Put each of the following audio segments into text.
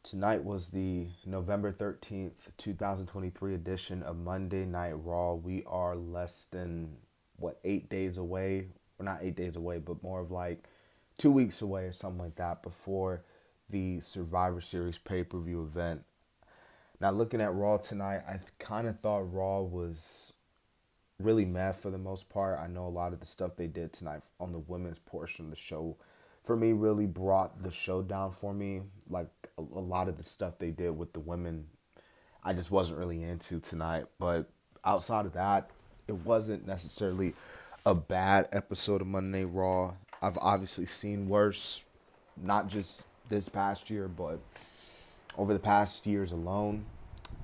Tonight was the November 13th, 2023 edition of Monday Night Raw. We are less than, 8 days away? Well, not 8 days away, but more of like 2 weeks away or something like that before the Survivor Series pay per view event. Now, looking at Raw tonight, I kind of thought Raw was really meh for the most part. I know a lot of the stuff they did tonight on the women's portion of the show for me really brought the show down for me. Like a lot of the stuff they did with the women, I just wasn't really into tonight. But outside of that, it wasn't necessarily a bad episode of Monday Night Raw. I've obviously seen worse, not just this past year, but over the past years alone.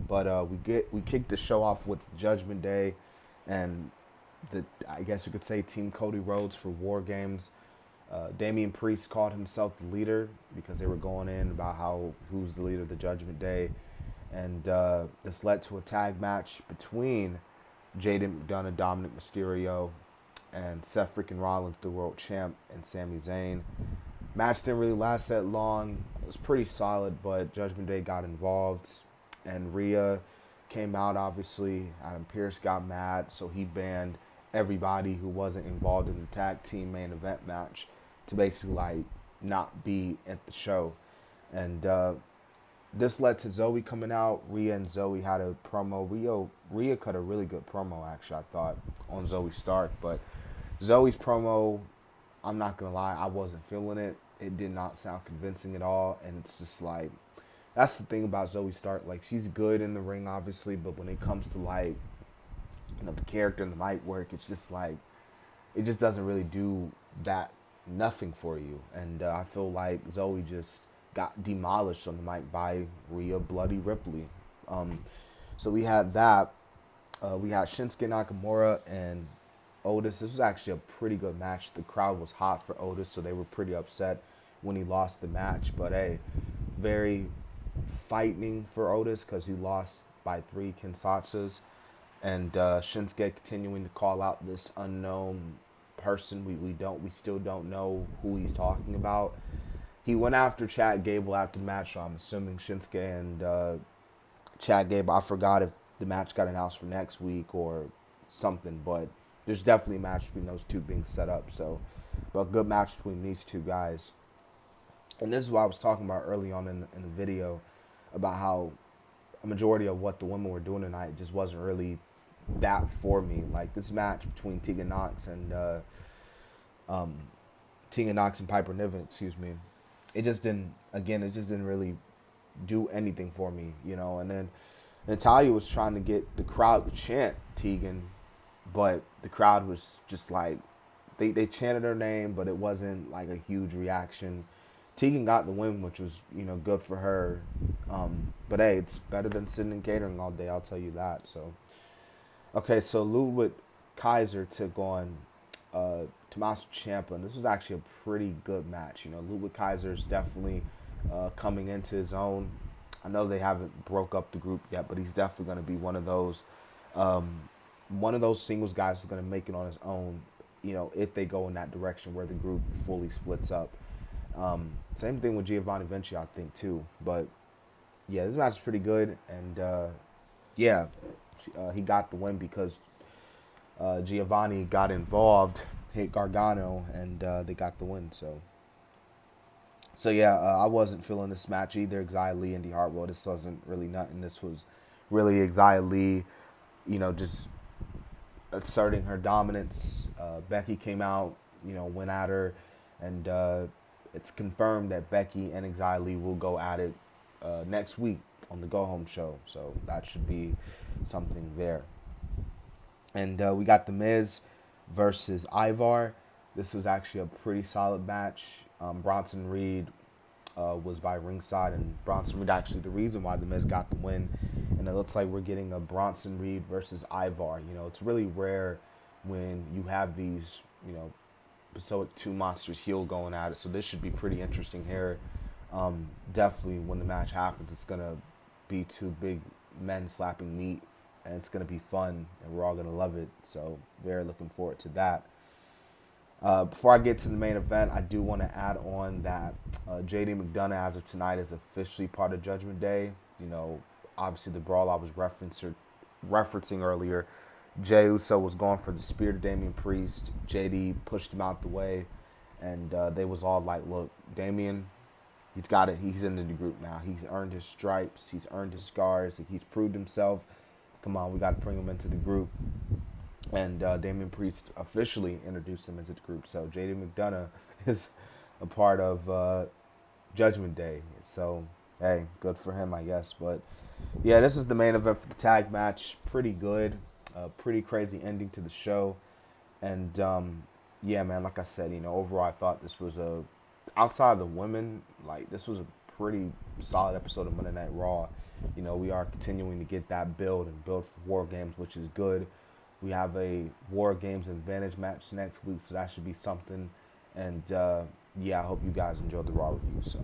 But we kicked the show off with Judgment Day, and I guess you could say Team Cody Rhodes for War Games. Damian Priest called himself the leader because they were going in about who's the leader of the Judgment Day, and this led to a tag match between Jaden McDonough, Dominic Mysterio, and Seth freaking Rollins, the world champ, and Sami Zayn. Match didn't really last that long. It was pretty solid, but Judgment Day got involved, and Rhea came out, obviously. Adam Pearce got mad, so he banned everybody who wasn't involved in the tag team main event match to basically like not be at the show. And this led to Zoe coming out. Rhea and Zoe had a promo. Rhea cut a really good promo, actually, I thought, on Zoe Stark. But Zoe's promo, I'm not going to lie, I wasn't feeling it. It did not sound convincing at all. And it's just like, that's the thing about Zoe Stark. Like, she's good in the ring, obviously, but when it comes to like, the character and the mic work, it's just like, it just doesn't really do that nothing for you. And I feel like Zoe just got demolished on the mic by Rhea Bloody Ripley. So we had that. We had Shinsuke Nakamura and Otis. This was actually a pretty good match. The crowd was hot for Otis, so they were pretty upset when he lost the match. But hey, very frightening for Otis because he lost by 3 Kinsachas. And Shinsuke continuing to call out this unknown person. We still don't know who he's talking about. He went after Chad Gable after the match, so I'm assuming Shinsuke and Chad Gable. I forgot if the match got announced for next week or something, but there's definitely a match between those two being set up. So, but a good match between these two guys. And this is what I was talking about early on in the video about how a majority of what the women were doing tonight just wasn't really that for me. Like this match between Tegan Knox and Piper Niven, excuse me. It just didn't really do anything for me, And then Natalya was trying to get the crowd to chant Tegan, but the crowd was just like, they chanted her name, but it wasn't like a huge reaction. Tegan got the win, which was, good for her. But hey, it's better than sitting in catering all day, I'll tell you that. So, okay, so Ludwig Kaiser took on Tommaso Ciampa. This was actually a pretty good match. Ludwig Kaiser is definitely coming into his own. I know they haven't broke up the group yet, but he's definitely going to be one of those singles guys who's going to make it on his own. If they go in that direction where the group fully splits up. Same thing with Giovanni Vinci, I think, too. But, yeah, this match is pretty good. And, he got the win because Giovanni got involved, hit Gargano, and they got the win. So I wasn't feeling this match either. Xia Li, Indy Hartwell, this wasn't really nothing. This was really Xia Li, just asserting her dominance. Becky came out, went at her, and it's confirmed that Becky and Xia Li will go at it next week on the Go Home show. So that should be something there. And we got The Miz versus Ivar. This was actually a pretty solid match. Bronson Reed was by ringside, and Bronson Reed actually the reason why The Miz got the win. And it looks like we're getting a Bronson Reed versus Ivar. It's really rare when you have these, episodic two monsters heel going at it. So this should be pretty interesting here. Definitely when the match happens, it's going to be two big men slapping meat, and it's going to be fun, and we're all going to love it. So very looking forward to that. Before I get to the main event, I do want to add on that JD McDonough, as of tonight, is officially part of Judgment Day. You know, obviously the brawl I was referencing earlier, Jey Uso was going for the spear to Damian Priest. JD pushed him out the way, and they was all like, "Look, Damian, he's got it. He's in the group now. He's earned his stripes. He's earned his scars. He's proved himself. Come on, we got to bring him into the group." And Damian Priest officially introduced him into the group. So JD McDonough is a part of Judgment Day. So hey, good for him, I guess. But yeah, this is the main event for the tag match. Pretty good, pretty crazy ending to the show. And yeah, man, like I said, overall, I thought this was outside of the women, like this was a pretty solid episode of Monday Night Raw. We are continuing to get that build and build for War Games, which is good. We have a War Games Advantage match next week, so that should be something. And yeah, I hope you guys enjoyed the Raw review. So.